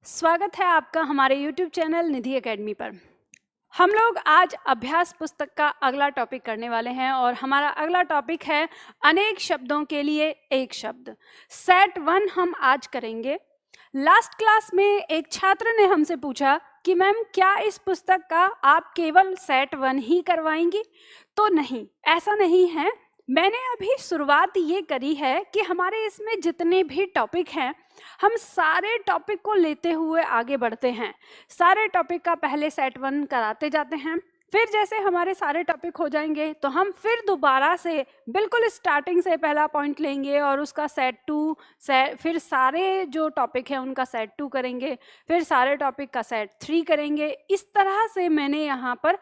स्वागत है आपका हमारे YouTube चैनल निधि एकेडमी पर। हम लोग आज अभ्यास पुस्तक का अगला टॉपिक करने वाले हैं और हमारा अगला टॉपिक है अनेक शब्दों के लिए एक शब्द। सेट 1 हम आज करेंगे। लास्ट क्लास में एक छात्र ने हमसे पूछा कि मैम क्या इस पुस्तक का आप केवल सेट 1 ही करवाएंगी? तो नहीं, ऐसा नहीं है। मैंने अभी शुरुआत ये करी है कि हमारे इसमें जितने भी टॉपिक हैं हम सारे टॉपिक को लेते हुए आगे बढ़ते हैं। सारे टॉपिक का पहले सेट 1 कराते जाते हैं, फिर जैसे हमारे सारे टॉपिक हो जाएंगे तो हम फिर दोबारा से बिल्कुल स्टार्टिंग से पहला पॉइंट लेंगे और उसका सेट 2 फिर सारे जो टॉपिक हैं उनका सेट 2 करेंगे, फिर सारे टॉपिक का सेट 3 करेंगे। इस तरह से मैंने यहाँ पर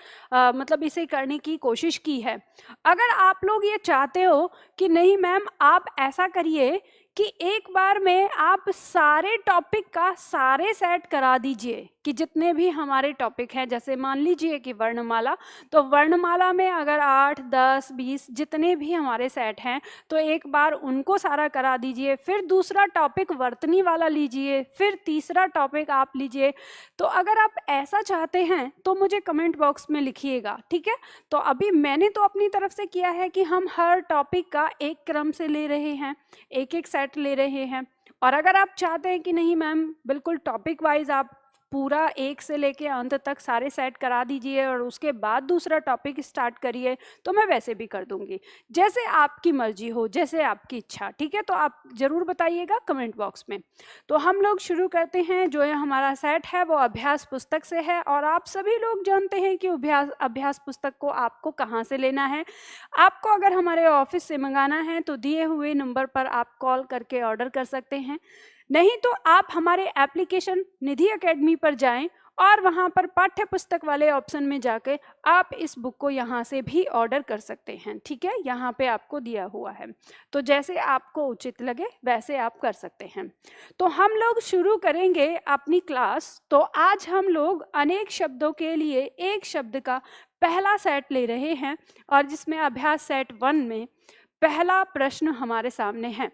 मतलब इसे करने की कोशिश की है। अगर आप लोग ये चाहते हो कि नहीं मैम आप ऐसा करिए कि एक बार में आप सारे टॉपिक का सारे सेट करा दीजिए, कि जितने भी हमारे टॉपिक हैं, जैसे मान लीजिए कि वर्णमाला, तो वर्णमाला में अगर 8, 10, 20 जितने भी हमारे सेट हैं तो एक बार उनको सारा करा दीजिए। फिर दूसरा टॉपिक वर्तनी वाला लीजिए, फिर तीसरा टॉपिक आप लीजिए। तो अगर आप ऐसा चाहते हैं तो मुझे कमेंट बॉक्स में लिखिएगा, ठीक है। तो अभी मैंने तो अपनी तरफ से किया है कि हम हर टॉपिक का एक क्रम से ले रहे हैं, एक एक सेट ले रहे हैं। और अगर आप चाहते हैं कि नहीं मैम बिल्कुल टॉपिक वाइज आप पूरा एक से लेके अंत तक सारे सेट करा दीजिए और उसके बाद दूसरा टॉपिक स्टार्ट करिए, तो मैं वैसे भी कर दूंगी, जैसे आपकी मर्जी हो, जैसे आपकी इच्छा, ठीक है। तो आप जरूर बताइएगा कमेंट बॉक्स में। तो हम लोग शुरू करते हैं। जो हमारा सेट है वो अभ्यास पुस्तक से है और आप सभी लोग जानते हैं कि अभ्यास पुस्तक को आपको कहाँ से लेना है। आपको अगर हमारे ऑफिस से मंगाना है तो दिए हुए नंबर पर आप कॉल करके ऑर्डर कर सकते हैं, नहीं तो आप हमारे एप्लीकेशन निधि एकेडमी पर जाएं और वहां पर पाठ्य पुस्तक वाले ऑप्शन में जाके आप इस बुक को यहाँ से भी ऑर्डर कर सकते हैं, ठीक है। यहाँ पे आपको दिया हुआ है, तो जैसे आपको उचित लगे वैसे आप कर सकते हैं। तो हम लोग शुरू करेंगे अपनी क्लास। तो आज हम लोग अनेक शब्दों के लिए एक शब्द का पहला सेट ले रहे हैं और जिसमें अभ्यास सेट 1 में पहला प्रश्न हमारे सामने है।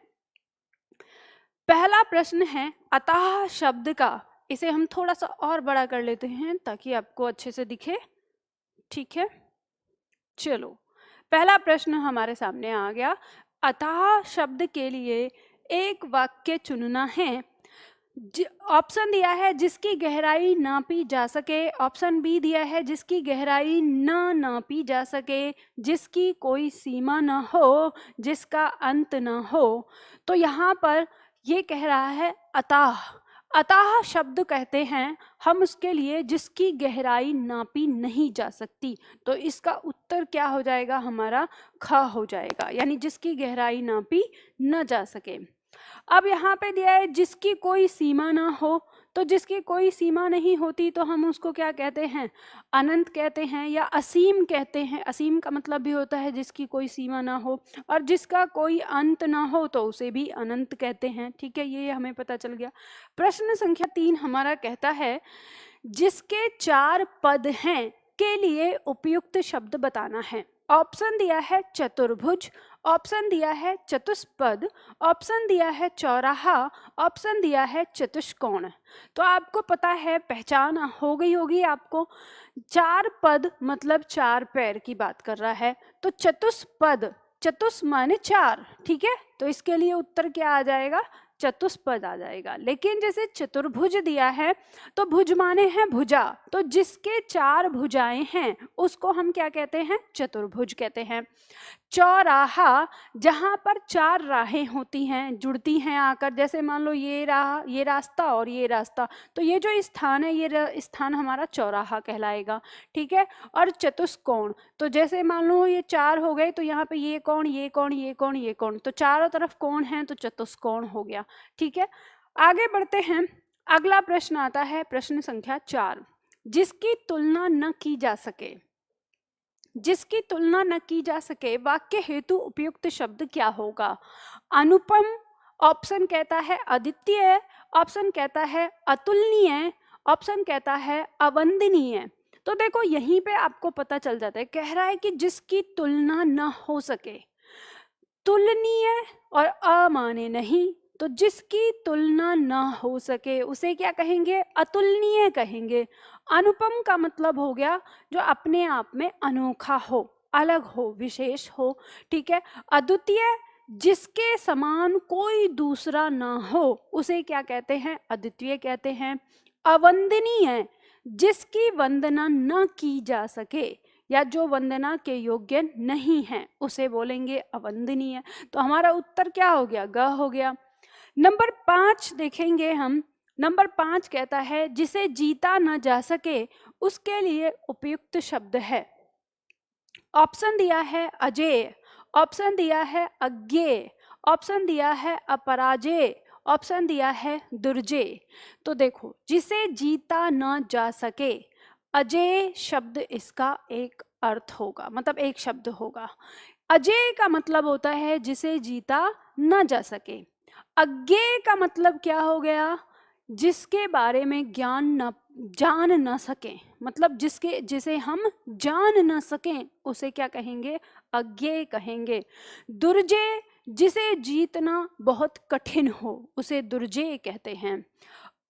पहला प्रश्न है अतः शब्द का। इसे हम थोड़ा सा और बड़ा कर लेते हैं ताकि आपको अच्छे से दिखे, ठीक है। चलो, पहला प्रश्न हमारे सामने आ गया। अतः शब्द के लिए एक वाक्य चुनना है। ऑप्शन दिया है जिसकी गहराई नापी जा सके, ऑप्शन बी दिया है जिसकी गहराई न नापी जा सके, जिसकी कोई सीमा न हो, जिसका अंत न हो। तो यहाँ पर ये कह रहा है अतः। अतः शब्द कहते हैं हम उसके लिए जिसकी गहराई नापी नहीं जा सकती। तो इसका उत्तर क्या हो जाएगा हमारा? ख हो जाएगा, यानी जिसकी गहराई नापी न जा सके। अब यहाँ पे दिया है जिसकी कोई सीमा ना हो, तो जिसकी कोई सीमा नहीं होती तो हम उसको क्या कहते हैं? अनंत कहते हैं या असीम कहते हैं। असीम का मतलब भी होता है जिसकी कोई सीमा ना हो, और जिसका कोई अंत ना हो तो उसे भी अनंत कहते हैं, ठीक है। ये हमें पता चल गया। प्रश्न संख्या 3 हमारा कहता है जिसके 4 पद हैं के लिए उपयुक्त शब्द बताना है। ऑप्शन दिया है चतुर्भुज, ऑप्शन दिया है चतुष्पद, ऑप्शन दिया है चौराहा, ऑप्शन दिया है चतुष्कोण। तो आपको पता है, पहचान हो गई होगी आपको। 4 पद मतलब 4 पैर की बात कर रहा है। तो चतुष्पद, चतुष माने 4, ठीक है। तो इसके लिए उत्तर क्या आ जाएगा? चतुष्पद आ जाएगा। लेकिन जैसे चतुर्भुज दिया है तो भुज माने हैं भुजा, तो जिसके 4 भुजाएं हैं उसको हम क्या कहते हैं? चतुर्भुज कहते हैं। चौराहा, जहां पर 4 राहें होती हैं, जुड़ती हैं आकर, जैसे मान लो ये राह, ये रास्ता और ये रास्ता, तो ये जो स्थान है ये स्थान हमारा चौराहा कहलाएगा, ठीक है। और चतुष्कोण, तो जैसे मान लो ये 4 हो गए तो यहाँ पे ये कोण, ये कोण, ये कोण, ये कोण, तो चारों तरफ कोण है तो चतुष्कोण हो गया, ठीक है। आगे बढ़ते हैं। अगला प्रश्न आता है प्रश्न संख्या 4, जिसकी तुलना न की जा सके। जिसकी तुलना न की जा सके वाक्य हेतु उपयुक्त शब्द क्या होगा? अनुपम, ऑप्शन कहता है अद्वितीय, ऑप्शन कहता है अतुलनीय, ऑप्शन कहता है अवंदनीय। तो देखो यहीं पे आपको पता चल जाता है, कह रहा है कि जिसकी तुलना न हो सके। तुलनीय और अमाने नहीं, तो जिसकी तुलना ना हो सके उसे क्या कहेंगे? अतुलनीय कहेंगे। अनुपम का मतलब हो गया जो अपने आप में अनोखा हो, अलग हो, विशेष हो, ठीक है। अद्वितीय, जिसके समान कोई दूसरा ना हो उसे क्या कहते हैं? अद्वितीय कहते हैं। अवंदनीय, जिसकी वंदना न की जा सके या जो वंदना के योग्य नहीं है उसे बोलेंगे अवंदनीय। तो हमारा उत्तर क्या हो गया? ग हो गया। नंबर 5 देखेंगे हम। नंबर 5 कहता है जिसे जीता न जा सके उसके लिए उपयुक्त शब्द है। ऑप्शन दिया है अजेय, ऑप्शन दिया है अज्ञेय, ऑप्शन दिया है अपराजेय, ऑप्शन दिया है दुर्जेय। तो देखो, जिसे जीता न जा सके, अजेय शब्द इसका एक अर्थ होगा, मतलब एक शब्द होगा। अजेय का मतलब होता है जिसे जीता न जा सके। अज्ञेय का मतलब क्या हो गया? जिसके बारे में जान न सकें, मतलब जिसे हम जान न सकें उसे क्या कहेंगे? अज्ञेय कहेंगे। दुर्जेय, जिसे जीतना बहुत कठिन हो उसे दुर्जेय कहते हैं।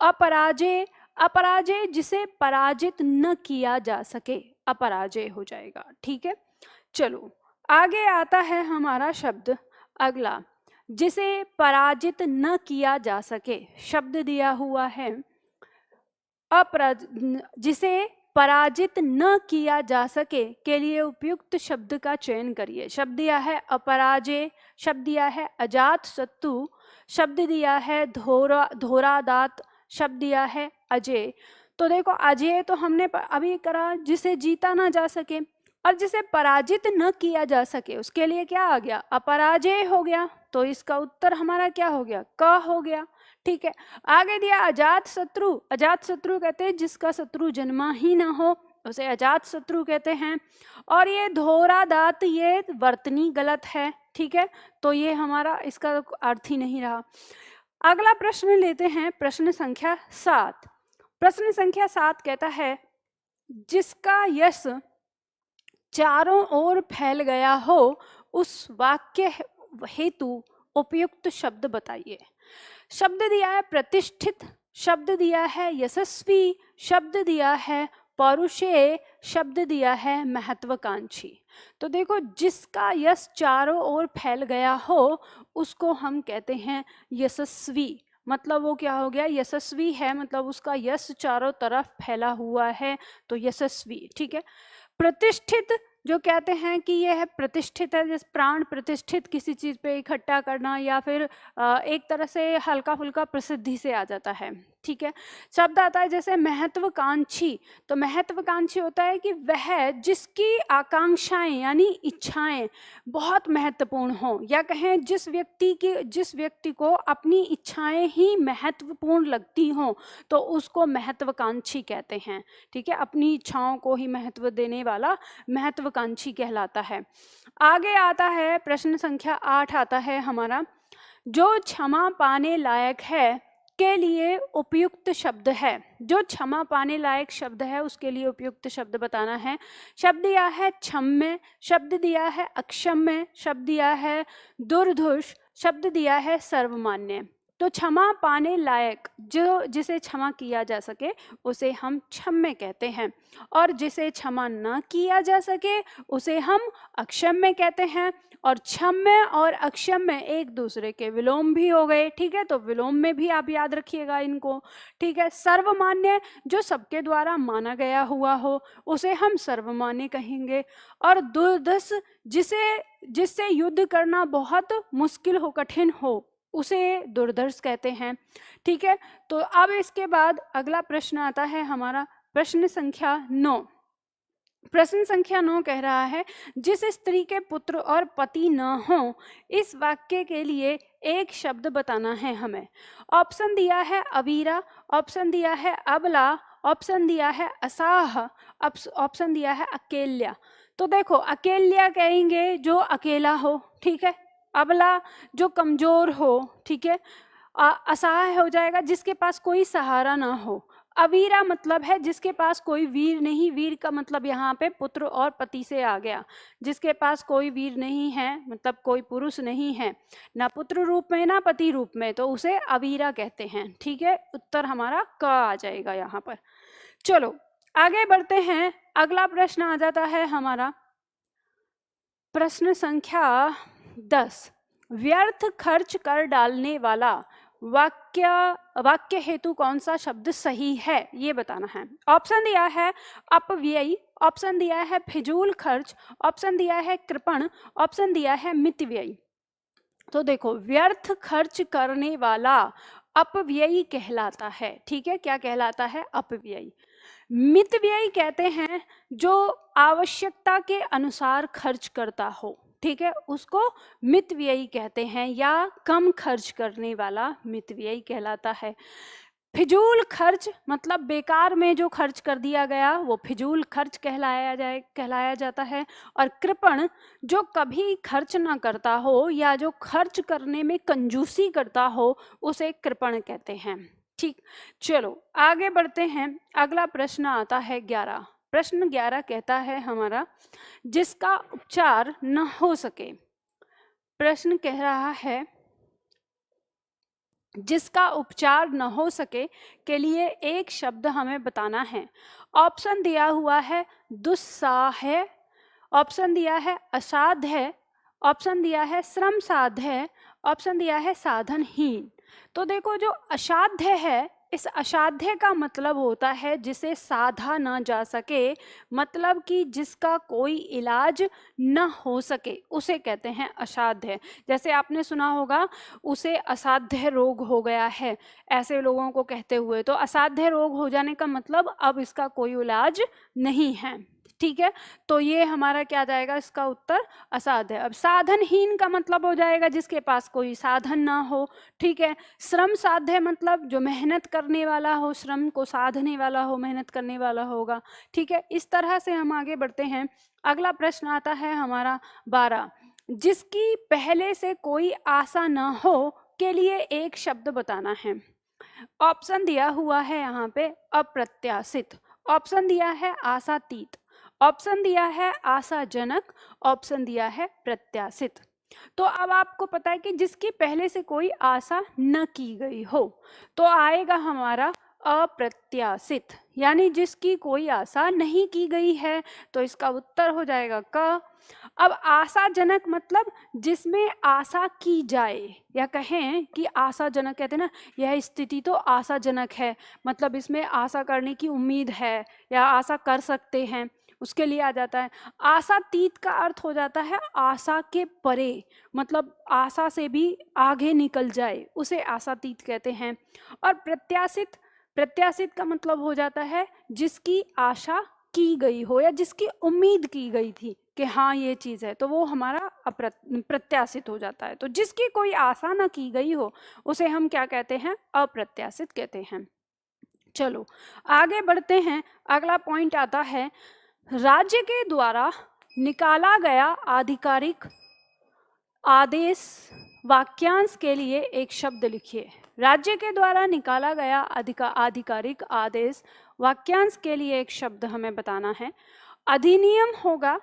अपराजेय, अपराजेय जिसे पराजित न किया जा सके, अपराजेय हो जाएगा, ठीक है। चलो आगे आता है हमारा शब्द अगला, जिसे पराजित न किया जा सके। शब्द दिया हुआ है जिसे पराजित न किया जा सके के लिए उपयुक्त शब्द का चयन करिए। शब्द दिया है अपराजय, शब्द दिया है अजात शत्रु, शब्द दिया है धोरादात, शब्द दिया है अजय। तो देखो, अजय तो हमने अभी करा, जिसे जीता ना जा सके, और जिसे पराजित न किया जा सके उसके लिए क्या आ गया? अपराजय हो गया। तो इसका उत्तर हमारा क्या हो गया? क हो गया, ठीक है। आगे दिया अजात शत्रु। अजात शत्रु कहते हैं जिसका शत्रु जन्मा ही ना हो उसे अजात शत्रु कहते हैं। और ये धोरादात, ये वर्तनी गलत है, ठीक है, तो ये हमारा इसका अर्थ ही नहीं रहा। अगला प्रश्न लेते हैं, प्रश्न संख्या 7। प्रश्न संख्या 7 कहता है जिसका यश चारों ओर फैल गया हो उस वाक्य हेतु उपयुक्त शब्द बताइए। शब्द दिया है प्रतिष्ठित, शब्द दिया है यशस्वी, शब्द दिया है पौरुषेय, शब्द दिया है महत्वाकांक्षी। तो देखो, जिसका यश चारों ओर फैल गया हो उसको हम कहते हैं यशस्वी। मतलब वो क्या हो गया? यशस्वी है, मतलब उसका यश चारों तरफ फैला हुआ है, तो यशस्वी, ठीक है। प्रतिष्ठित, जो कहते हैं कि यह है प्रतिष्ठित है, जैसे प्राण प्रतिष्ठित किसी चीज पे इकट्ठा करना, या फिर एक तरह से हल्का फुल्का प्रसिद्धि से आ जाता है, ठीक है। शब्द आता है जैसे महत्वाकांक्षी। तो महत्वाकांक्षी होता है कि वह जिसकी आकांक्षाएं यानी इच्छाएं बहुत महत्वपूर्ण हो, या कहें जिस व्यक्ति को अपनी इच्छाएं ही महत्वपूर्ण लगती हो तो उसको महत्वाकांक्षी कहते हैं, ठीक है। अपनी इच्छाओं को ही महत्व देने वाला महत्वाकांक्षी कहलाता है। आगे आता है प्रश्न संख्या 8 आता है हमारा, जो क्षमा पाने लायक है के लिए उपयुक्त शब्द है। जो क्षमा पाने लायक शब्द है उसके लिए उपयुक्त शब्द बताना है। शब्द दिया है क्षम्य, शब्द दिया है अक्षम्य, शब्द दिया है दुर्धुष, शब्द दिया है सर्वमान्य। तो क्षमा पाने लायक, जो जिसे क्षमा किया जा सके उसे हम क्षम्य कहते हैं, और जिसे क्षमा न किया जा सके उसे हम अक्षम्य कहते हैं। और क्षम्य और अक्षम्य एक दूसरे के विलोम भी हो गए, ठीक है, तो विलोम में भी आप याद रखिएगा इनको, ठीक है। सर्वमान्य, जो सबके द्वारा माना गया हुआ हो उसे हम सर्वमान्य कहेंगे। और दुर्धस, जिससे युद्ध करना बहुत मुश्किल हो, कठिन हो, उसे दुर्धर्ष कहते हैं, ठीक है। तो अब इसके बाद अगला प्रश्न आता है हमारा, प्रश्न संख्या 9। प्रश्न संख्या 9 कह रहा है जिस स्त्री के पुत्र और पति न हो इस वाक्य के लिए एक शब्द बताना है हमें। ऑप्शन दिया है अवीरा, ऑप्शन दिया है अबला, ऑप्शन दिया है असाह, ऑप्शन दिया है अकेल्या। तो देखो, अकेल्या कहेंगे जो अकेला हो, ठीक है। अबला जो कमजोर हो, ठीक है। असहाय हो जाएगा जिसके पास कोई सहारा ना हो। अवीरा मतलब है जिसके पास कोई वीर नहीं, वीर का मतलब यहाँ पे पुत्र और पति से आ गया। जिसके पास कोई वीर नहीं है मतलब कोई पुरुष नहीं है, ना पुत्र रूप में ना पति रूप में, तो उसे अवीरा कहते हैं। ठीक है, उत्तर हमारा क आ जाएगा यहाँ पर। चलो आगे बढ़ते हैं। अगला प्रश्न आ जाता है हमारा प्रश्न संख्या 10। व्यर्थ खर्च कर डालने वाला वाक्य हेतु कौन सा शब्द सही है, ये बताना है। ऑप्शन दिया है अपव्ययी, ऑप्शन दिया है फिजूल खर्च, ऑप्शन दिया है कृपण, ऑप्शन दिया है मितव्ययी। तो देखो, व्यर्थ खर्च करने वाला अपव्ययी कहलाता है। ठीक है, क्या कहलाता है? अपव्ययी। मितव्ययी कहते हैं जो आवश्यकता के अनुसार खर्च करता हो। ठीक है, उसको मितव्ययी कहते हैं, या कम खर्च करने वाला मितव्ययी कहलाता है। फिजूल खर्च मतलब बेकार में जो खर्च कर दिया गया वो फिजूल खर्च कहलाया जाता है। और कृपण जो कभी खर्च ना करता हो या जो खर्च करने में कंजूसी करता हो उसे कृपण कहते हैं। ठीक, चलो आगे बढ़ते हैं। अगला प्रश्न आता है 11। प्रश्न 11 कहता है हमारा जिसका उपचार न हो सके। प्रश्न कह रहा है जिसका उपचार न हो सके के लिए एक शब्द हमें बताना है। ऑप्शन दिया हुआ है दुस्साह, ऑप्शन दिया है असाध्य, ऑप्शन दिया है श्रम साध्य, ऑप्शन दिया है साधनहीन। तो देखो, जो असाध्य है, इस असाध्य का मतलब होता है जिसे साधा ना जा सके, मतलब कि जिसका कोई इलाज न हो सके उसे कहते हैं असाध्य। जैसे आपने सुना होगा उसे असाध्य रोग हो गया है, ऐसे लोगों को कहते हुए। तो असाध्य रोग हो जाने का मतलब अब इसका कोई इलाज नहीं है। ठीक है, तो ये हमारा क्या जाएगा, इसका उत्तर असाध्य। अब साधनहीन का मतलब हो जाएगा जिसके पास कोई साधन ना हो। ठीक है, श्रम साध्य मतलब जो मेहनत करने वाला हो, श्रम को साधने वाला हो, मेहनत करने वाला होगा। ठीक है, इस तरह से हम आगे बढ़ते हैं। अगला प्रश्न आता है हमारा 12। जिसकी पहले से कोई आशा ना हो के लिए एक शब्द बताना है। ऑप्शन दिया हुआ है यहाँ पे अप्रत्याशित, ऑप्शन दिया है आशातीत, ऑप्शन दिया है आशाजनक, ऑप्शन दिया है प्रत्याशित। तो अब आपको पता है कि जिसकी पहले से कोई आशा न की गई हो, तो आएगा हमारा अप्रत्याशित, यानी जिसकी कोई आशा नहीं की गई है, तो इसका उत्तर हो जाएगा क। अब आशाजनक मतलब जिसमें आशा की जाए, या कहें कि आशाजनक कहते हैं ना, यह स्थिति तो आशाजनक है, मतलब इसमें आशा करने की उम्मीद है या आशा कर सकते हैं, उसके लिए आ जाता है। आशातीत का अर्थ हो जाता है आशा के परे, मतलब आशा से भी आगे निकल जाए, उसे आशातीत कहते हैं। और प्रत्याशित, प्रत्याशित का मतलब हो जाता है जिसकी आशा की गई हो या जिसकी उम्मीद की गई थी कि हाँ ये चीज़ है, तो वो हमारा प्रत्याशित हो जाता है। तो जिसकी कोई आशा ना की गई हो उसे हम क्या कहते हैं, अप्रत्याशित कहते हैं। चलो आगे बढ़ते हैं। अगला पॉइंट आता है राज्य के द्वारा निकाला गया आधिकारिक आदेश वाक्यांश के लिए एक शब्द लिखिए। राज्य के द्वारा निकाला गया आधिकारिक आदेश वाक्यांश के लिए एक शब्द हमें बताना है। अधिनियम होगा,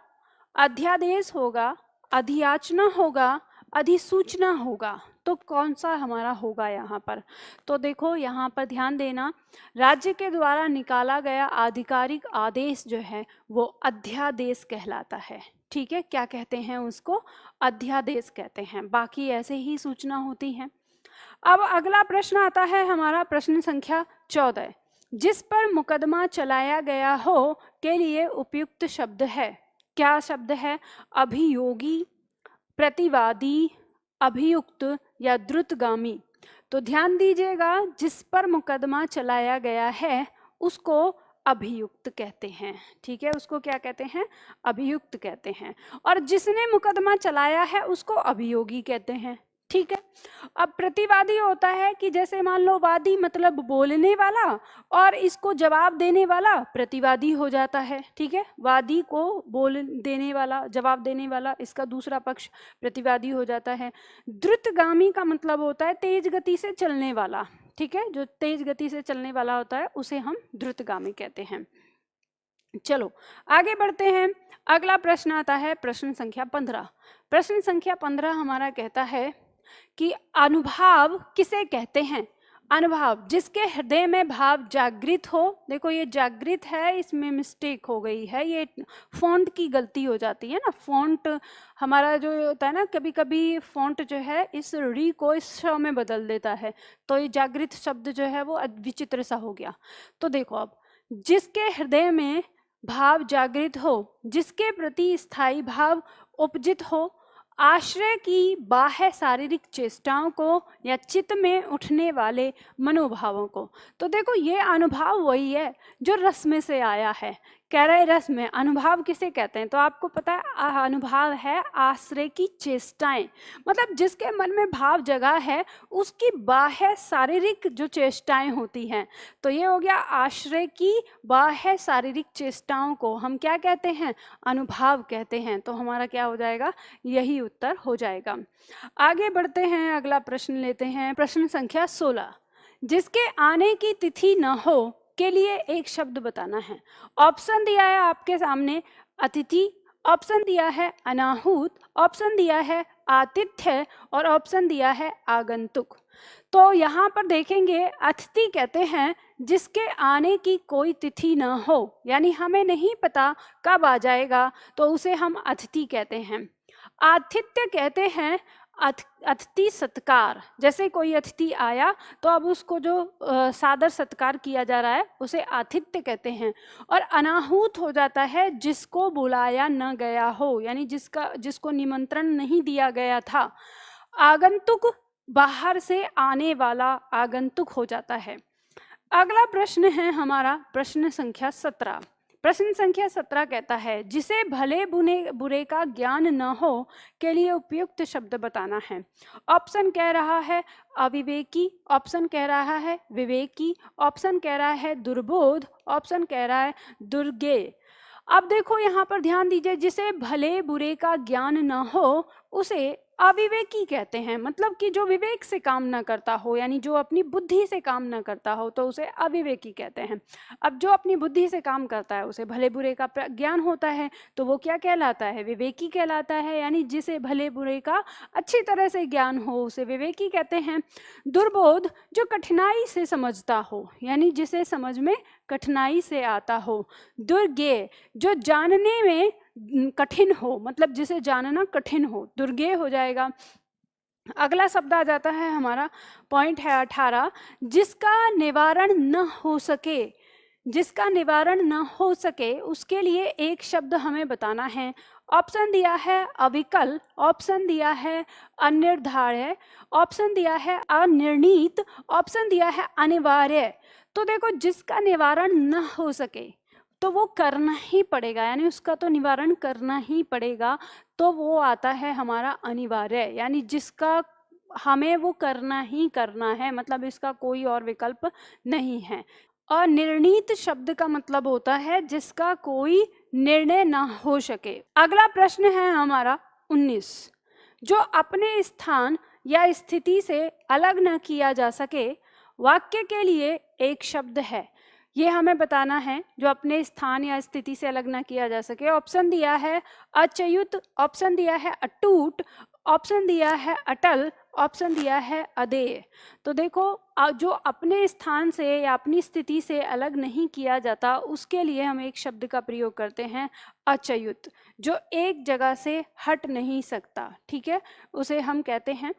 अध्यादेश होगा, अधियाचना होगा, अधिसूचना होगा। तो कौन सा हमारा होगा यहाँ पर? तो देखो यहाँ पर ध्यान देना, राज्य के द्वारा निकाला गया आधिकारिक आदेश जो है वो अध्यादेश कहलाता है। ठीक है, क्या कहते हैं उसको? अध्यादेश कहते हैं। बाकी ऐसे ही सूचना होती है। अब अगला प्रश्न आता है हमारा प्रश्न संख्या 14। जिस पर मुकदमा चलाया गया हो के लिए उपयुक्त शब्द है। क्या शब्द है? अभियोगी, प्रतिवादी, अभियुक्त या द्रुतगामी। तो ध्यान दीजिएगा, जिस पर मुकदमा चलाया गया है उसको अभियुक्त कहते हैं। ठीक है, उसको क्या कहते हैं? अभियुक्त कहते हैं। और जिसने मुकदमा चलाया है उसको अभियोगी कहते हैं। ठीक है, अब प्रतिवादी होता है कि जैसे मान लो वादी मतलब बोलने वाला, और इसको जवाब देने वाला प्रतिवादी हो जाता है। ठीक है, वादी को बोल देने वाला, जवाब देने वाला, इसका दूसरा पक्ष प्रतिवादी हो जाता है। द्रुतगामी का मतलब होता है तेज गति से चलने वाला। ठीक है, जो तेज गति से चलने वाला होता है उसे हम द्रुतगामी कहते हैं। चलो आगे बढ़ते हैं। अगला प्रश्न आता है प्रश्न संख्या 15। प्रश्न संख्या 15 हमारा कहता है कि अनुभाव किसे कहते हैं? अनुभाव, जिसके हृदय में भाव जागृत हो। देखो ये जागृत है, इसमें मिस्टेक हो गई है, ये फॉन्ट की गलती हो जाती है ना। फॉन्ट हमारा जो होता है ना, कभी कभी फॉन्ट जो है इस री को इस श में बदल देता है, तो ये जागृत शब्द जो है वो विचित्र सा हो गया। तो देखो अब, जिसके हृदय में भाव जागृत हो, जिसके प्रति स्थायी भाव उपजित हो, आश्रय की बाह्य शारीरिक चेष्टाओं को या चित्त में उठने वाले मनोभावों को। तो देखो ये अनुभाव वही है जो रस में से आया है। कह रहे रस में, अनुभाव किसे कहते हैं? तो आपको पता है अनुभाव है आश्रय की चेष्टाएं, मतलब जिसके मन में भाव जगा है उसकी बाह्य शारीरिक जो चेष्टाएं होती हैं। तो ये हो गया आश्रय की बाह्य शारीरिक चेष्टाओं को हम क्या कहते हैं? अनुभाव कहते हैं। तो हमारा क्या हो जाएगा? यही उत्तर हो जाएगा। आगे बढ़ते हैं, अगला प्रश्न लेते हैं, प्रश्न संख्या 16। जिसके आने की तिथि न हो के लिए एक शब्द बताना है। ऑप्शन दिया है आपके सामने अतिथि, ऑप्शन दिया है अनाहूत, ऑप्शन दिया है आतिथ्य और ऑप्शन दिया है आगंतुक। तो यहाँ पर देखेंगे अतिथि कहते हैं जिसके आने की कोई तिथि न हो, यानी हमें नहीं पता कब आ जाएगा, तो उसे हम अतिथि कहते हैं। आतिथ्य कहते हैं अतिथि सत्कार, जैसे कोई अतिथि आया तो अब उसको जो सादर सत्कार किया जा रहा है उसे आतिथ्य कहते हैं। और अनाहूत हो जाता है जिसको बुलाया न गया हो, यानी जिसको निमंत्रण नहीं दिया गया था। आगंतुक बाहर से आने वाला आगंतुक हो जाता है। अगला प्रश्न है हमारा प्रश्न संख्या 17। प्रश्न संख्या 17 कहता है जिसे भले बुरे का ज्ञान न हो के लिए उपयुक्त शब्द बताना है। ऑप्शन कह रहा है अविवेकी, ऑप्शन कह रहा है विवेकी, ऑप्शन कह रहा है दुर्बोध, ऑप्शन कह रहा है दुर्ज्ञेय। अब देखो यहाँ पर ध्यान दीजिए, जिसे भले बुरे का ज्ञान न हो उसे अविवेकी कहते हैं, मतलब कि जो विवेक से काम न करता हो, यानी जो अपनी बुद्धि से काम न करता हो, तो उसे अविवेकी कहते हैं। अब जो अपनी बुद्धि से काम करता है उसे भले बुरे का ज्ञान होता है, तो वो क्या कहलाता है? विवेकी कहलाता है, यानी जिसे भले बुरे का अच्छी तरह से ज्ञान हो उसे विवेकी कहते हैं। दुर्बोध, जो कठिनाई से समझता हो, यानी जिसे समझ में कठिनाई से आता हो। दुर्ज्ञेय, जो जानने में कठिन हो, मतलब जिसे जानना कठिन हो, दुर्ज्ञेय हो जाएगा। अगला शब्द आ जाता है हमारा, पॉइंट है 18, जिसका निवारण न हो सके। जिसका निवारण न हो सके उसके लिए एक शब्द हमें बताना है। ऑप्शन दिया है अविकल, ऑप्शन दिया है अनिर्धार्य, ऑप्शन दिया है अनिर्णीत, ऑप्शन दिया है अनिवार्य। तो देखो जिसका निवारण न हो सके तो वो करना ही पड़ेगा, यानी उसका तो निवारण करना ही पड़ेगा, तो वो आता है हमारा अनिवार्य, यानी जिसका हमें वो करना ही करना है, मतलब इसका कोई और विकल्प नहीं है। और निर्णीत शब्द का मतलब होता है जिसका कोई निर्णय ना हो सके। अगला प्रश्न है हमारा 19। जो अपने स्थान या स्थिति से अलग न किया जा सके, वाक्य के लिए एक शब्द है। ये हमें बताना है, जो अपने स्थान या स्थिति से अलग ना किया जा सके। ऑप्शन दिया है अच्युत, ऑप्शन दिया है अटूट, ऑप्शन दिया है अटल, ऑप्शन दिया है अदेय। तो देखो जो अपने स्थान से या अपनी स्थिति से अलग नहीं किया जाता उसके लिए हम एक शब्द का प्रयोग करते हैं अच्युत, जो एक जगह से हट नहीं सकता, ठीक है, उसे हम कहते हैं।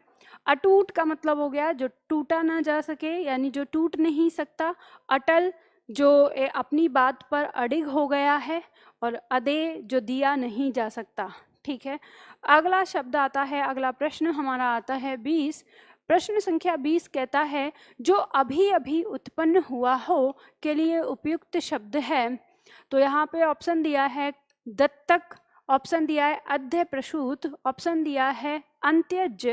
अटूट का मतलब हो गया जो टूटा ना जा सके, यानी जो टूट नहीं सकता। अटल, जो अपनी बात पर अडिग हो गया है। और अदेय, जो दिया नहीं जा सकता, ठीक है। अगला शब्द आता है, अगला प्रश्न हमारा आता है 20। प्रश्न संख्या 20 कहता है जो अभी अभी उत्पन्न हुआ हो के लिए उपयुक्त शब्द है। तो यहाँ पे ऑप्शन दिया है दत्तक, ऑप्शन दिया है अध्य प्रसूत, ऑप्शन दिया है अंत्यज,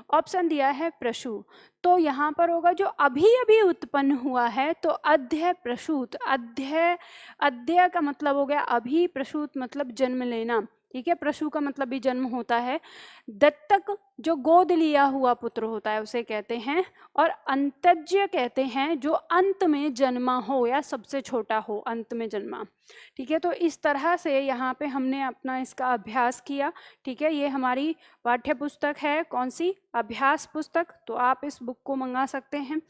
ऑप्शन दिया है प्रसू। तो यहाँ पर होगा जो अभी अभी उत्पन्न हुआ है, तो अध्य प्रसूत। अध्य का मतलब हो गया अभी, प्रसूत मतलब जन्म लेना। ठीक है, प्रसूति का मतलब भी जन्म होता है। दत्तक जो गोद लिया हुआ पुत्र होता है उसे कहते हैं, और अंतज्य कहते हैं जो अंत में जन्मा हो या सबसे छोटा हो, अंत में जन्मा। ठीक है, तो इस तरह से यहाँ पे हमने अपना इसका अभ्यास किया। ठीक है, ये हमारी पाठ्य पुस्तक है, कौन सी, अभ्यास पुस्तक। तो आप इस बुक को मंगा सकते हैं,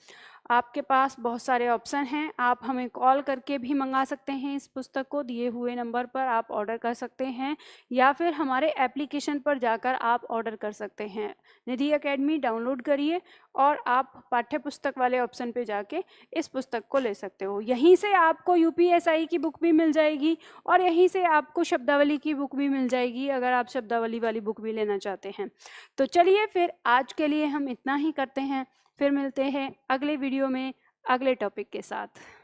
आपके पास बहुत सारे ऑप्शन हैं, आप हमें कॉल करके भी मंगा सकते हैं इस पुस्तक को, दिए हुए नंबर पर आप ऑर्डर कर सकते हैं, या फिर हमारे एप्लीकेशन पर जाकर आप ऑर्डर कर सकते हैं। निधि एकेडमी डाउनलोड करिए और आप पाठ्य पुस्तक वाले ऑप्शन पे जाके इस पुस्तक को ले सकते हो। यहीं से आपको यूपीएसआई की बुक भी मिल जाएगी और यहीं से आपको शब्दावली की बुक भी मिल जाएगी, अगर आप शब्दावली वाली बुक भी लेना चाहते हैं। तो चलिए फिर आज के लिए हम इतना ही करते हैं, फिर मिलते हैं अगले वीडियो में अगले टॉपिक के साथ।